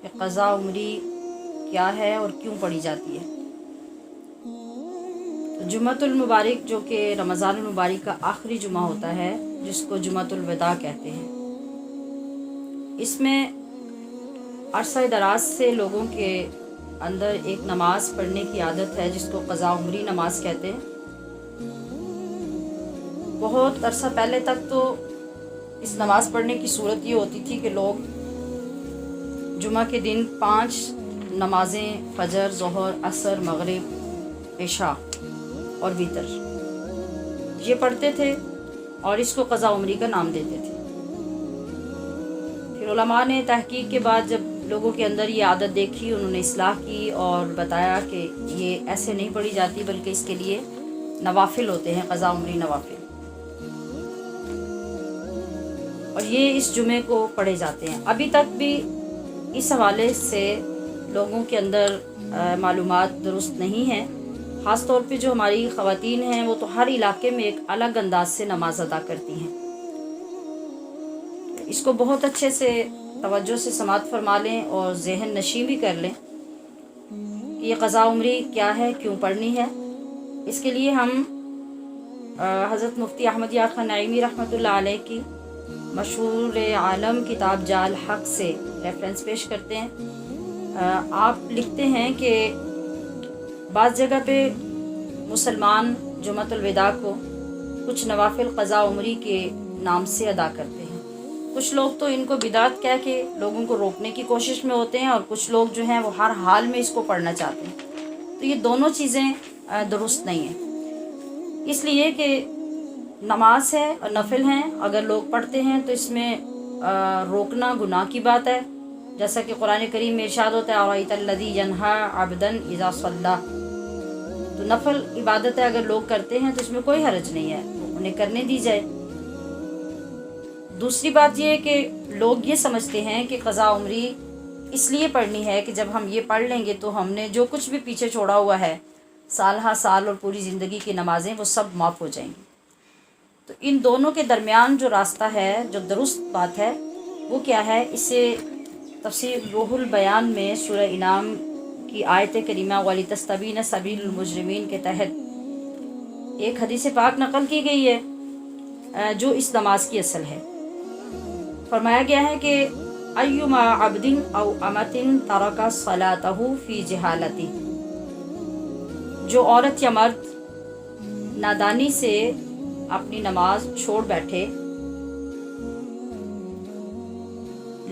کہ قضا عمری کیا ہے اور کیوں پڑھی جاتی ہے۔ جمعۃ المبارک جو کہ رمضان المبارک کا آخری جمعہ ہوتا ہے، جس کو جمعۃ الوداع کہتے ہیں، اس میں عرصہ دراز سے لوگوں کے اندر ایک نماز پڑھنے کی عادت ہے جس کو قضا عمری نماز کہتے ہیں۔ بہت عرصہ پہلے تک تو اس نماز پڑھنے کی صورت یہ ہوتی تھی کہ لوگ جمعہ کے دن 5 نمازیں فجر، ظہر، عصر، مغرب، عشاء اور وتر یہ پڑھتے تھے اور اس کو قضا عمری کا نام دیتے تھے۔ پھر علماء نے تحقیق کے بعد جب لوگوں کے اندر یہ عادت دیکھی، انہوں نے اصلاح کی اور بتایا کہ یہ ایسے نہیں پڑھی جاتی بلکہ اس کے لیے نوافل ہوتے ہیں، قضا عمری نوافل، اور یہ اس جمعے کو پڑھے جاتے ہیں۔ ابھی تک بھی اس حوالے سے لوگوں کے اندر معلومات درست نہیں ہیں، خاص طور پہ جو ہماری خواتین ہیں وہ تو ہر علاقے میں ایک الگ انداز سے نماز ادا کرتی ہیں۔ اس کو بہت اچھے سے توجہ سے سماعت فرما لیں اور ذہن نشین بھی کر لیں کہ یہ قضا عمری کیا ہے، کیوں پڑھنی ہے۔ اس کے لیے ہم حضرت مفتی احمد یار خان نعیمی رحمۃ اللہ علیہ کی مشہور عالم کتاب جاء الحق سے ریفرنس پیش کرتے ہیں۔ آپ لکھتے ہیں کہ بعض جگہ پہ مسلمان جمعۃ الوداع کو کچھ نوافل قضا عمری کے نام سے ادا کرتے ہیں۔ کچھ لوگ تو ان کو بدعت کہہ کے لوگوں کو روکنے کی کوشش میں ہوتے ہیں، اور کچھ لوگ جو ہیں وہ ہر حال میں اس کو پڑھنا چاہتے ہیں۔ تو یہ دونوں چیزیں درست نہیں ہیں، اس لیے کہ نماز ہے اور نفل ہیں، اگر لوگ پڑھتے ہیں تو اس میں روکنا گناہ کی بات ہے، جیسا کہ قرآن کریم میں ارشاد ہوتا ہے اَرَأَيْتَ الَّذِي يَنْهَىٰ عَبْدًا إِذَا صَلَّىٰ۔ تو نفل عبادت ہے، اگر لوگ کرتے ہیں تو اس میں کوئی حرج نہیں ہے، انہیں کرنے دی جائے۔ دوسری بات یہ ہے کہ لوگ یہ سمجھتے ہیں کہ قضا عمری اس لیے پڑھنی ہے کہ جب ہم یہ پڑھ لیں گے تو ہم نے جو کچھ بھی پیچھے چھوڑا ہوا ہے، سال ہا سال اور پوری زندگی کی نمازیں، وہ سب معاف ہو جائیں گی۔ تو ان دونوں کے درمیان جو راستہ ہے، جو درست بات ہے، وہ کیا ہے؟ اسے تفسیر روح البیان میں سورہ انعام کی آیت کریمہ وَلِتَسْتَبِينَ سَبِيلُ الْمُجْرِمِينَ کے تحت ایک حدیث پاک نقل کی گئی ہے جو اس نماز کی اصل ہے۔ فرمایا گیا ہے کہ اَيُّمَا عَبْدٍ أَوْ أَمَةٍ تَرَكَ صَلَاتَهُ فِي جَهَالَةٍ، جو عورت یا مرد نادانی سے اپنی نماز چھوڑ بیٹھے،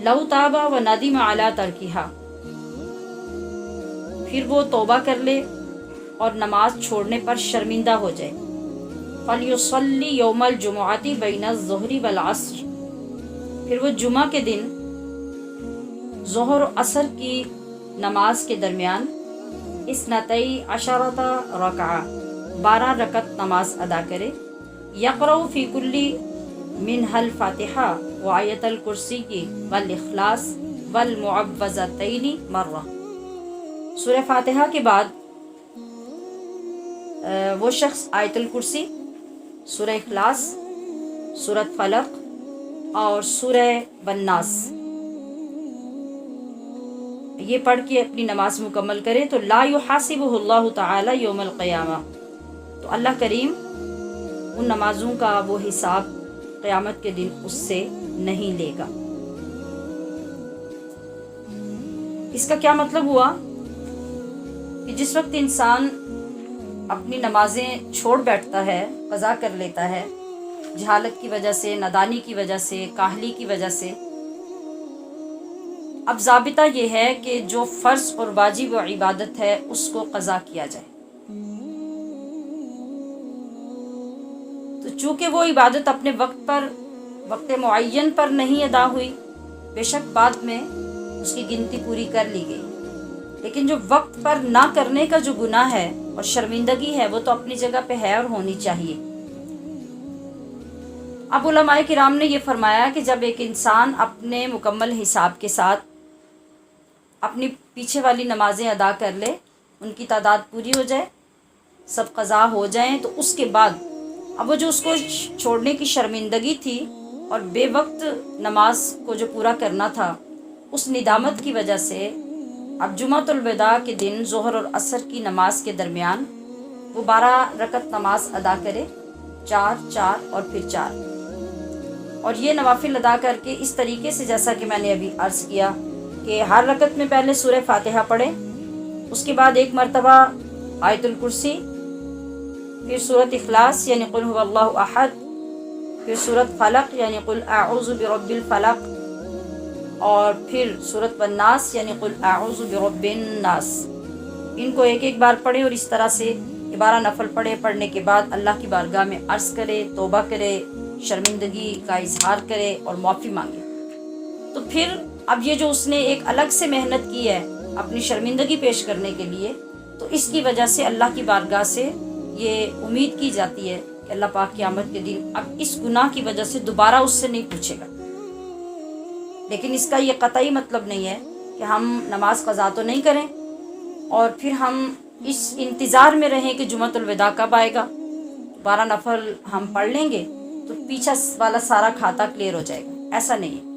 لو تابا و ندم علی ترکیہا، پھر وہ توبہ کر لے اور نماز چھوڑنے پر شرمندہ ہو جائے، فلیصلی یوم الجمعۃ بین الظہر والعصر، پھر وہ جمعہ کے دن ظہر و عصر کی نماز کے درمیان اثنتئی عشرۃ رکعہ 12 رکعت نماز ادا کرے، یقرأ فی کل منہا الفاتحہ وآیت الکرسی والاخلاص والمعوذتین مرہ۔ سورہ فاتحہ کے بعد وہ شخص آیت الکرسی، سورہ اخلاص، سورہ فلق اور سورہ والناس یہ پڑھ کے اپنی نماز مکمل کرے تو لا یحاسبہ اللہ تعالی یوم القیامہ، تو اللہ کریم ان نمازوں کا وہ حساب قیامت کے دن اس سے نہیں لے گا۔ اس کا کیا مطلب ہوا کہ جس وقت انسان اپنی نمازیں چھوڑ بیٹھتا ہے، قضا کر لیتا ہے، جہالت کی وجہ سے، نادانی کی وجہ سے، کاہلی کی وجہ سے، اب ضابطہ یہ ہے کہ جو فرض اور واجب و عبادت ہے اس کو قضا کیا جائے۔ تو چونکہ وہ عبادت اپنے وقت معین پر نہیں ادا ہوئی، بے شک بعد میں اس کی گنتی پوری کر لی گئی، لیکن جو وقت پر نہ کرنے کا جو گناہ ہے اور شرمندگی ہے وہ تو اپنی جگہ پہ ہے اور ہونی چاہیے۔ اب علماء کرام نے یہ فرمایا کہ جب ایک انسان اپنے مکمل حساب کے ساتھ اپنی پیچھے والی نمازیں ادا کر لے، ان کی تعداد پوری ہو جائے، سب قضا ہو جائیں، تو اس کے بعد اب وہ جو اس کو چھوڑنے کی شرمندگی تھی اور بے وقت نماز کو جو پورا کرنا تھا، اس ندامت کی وجہ سے اب جمعۃ الوداع کے دن ظہر اور عصر کی نماز کے درمیان وہ 12 رکعت نماز ادا کرے، 4 4 اور پھر 4، اور یہ نوافل ادا کر کے اس طریقے سے، جیسا کہ میں نے ابھی عرض کیا، کہ ہر رکعت میں پہلے سورہ فاتحہ پڑھے، اس کے بعد ایک مرتبہ آیت الکرسی، پھر سورۃ اخلاص یعنی قل هو اللہ احد، پھر سورۃ فلق یعنی قل اعوذ برب الفلق، اور پھر سورۃ والناس یعنی قل اعوذ برب الناس۔ ان کو ایک ایک بار پڑھے اور اس طرح سے 12 نفل پڑھے۔ پڑھنے کے بعد اللہ کی بارگاہ میں عرض کرے، توبہ کرے، شرمندگی کا اظہار کرے اور معافی مانگے۔ تو پھر اب یہ جو اس نے ایک الگ سے محنت کی ہے اپنی شرمندگی پیش کرنے کے لیے، تو اس کی وجہ سے اللہ کی بارگاہ سے یہ امید کی جاتی ہے کہ اللہ پاک قیامت کے دن اب اس گناہ کی وجہ سے دوبارہ اس سے نہیں پوچھے گا۔ لیکن اس کا یہ قطعی مطلب نہیں ہے کہ ہم نماز قضا تو نہیں کریں اور پھر ہم اس انتظار میں رہیں کہ جمعۃ الوداع کب آئے گا، 12 نفل ہم پڑھ لیں گے تو پیچھے والا سارا کھاتا کلیئر ہو جائے گا۔ ایسا نہیں ہے۔